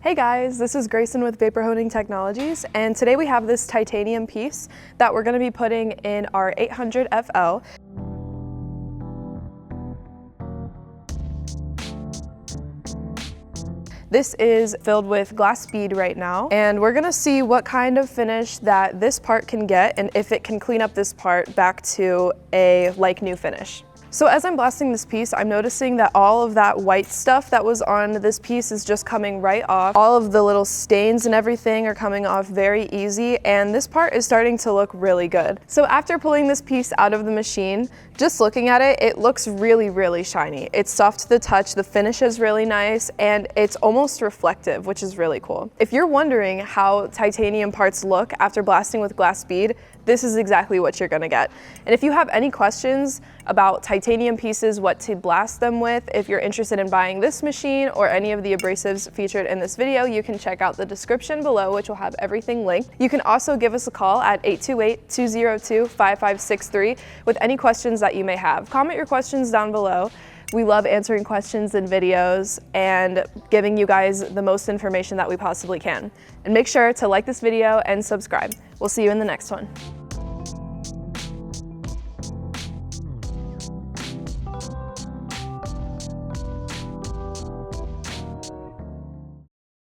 Hey guys, this is Graycen with Vapor Honing Technologies, and today we have this titanium piece that we're going to be putting in our 800 FL. This is filled with glass bead right now, and we're gonna see what kind of finish that this part can get and if it can clean up this part back to a like new finish. So as I'm blasting this piece, I'm noticing that all of that white stuff that was on this piece is just coming right off. All of the little stains and everything are coming off very easy, and this part is starting to look really good. So after pulling this piece out of the machine, just looking at it, it looks really, really shiny. It's soft to the touch, the finish is really nice, and it's almost reflective, which is really cool. If you're wondering how titanium parts look after blasting with glass bead, this is exactly what you're gonna get. And if you have any questions about titanium pieces, what to blast them with, if you're interested in buying this machine or any of the abrasives featured in this video, you can check out the description below, which will have everything linked. You can also give us a call at 828-202-5563 with any questions that you may have. Comment your questions down below. We love answering questions in videos and giving you guys the most information that we possibly can. And make sure to like this video and subscribe. We'll see you in the next one.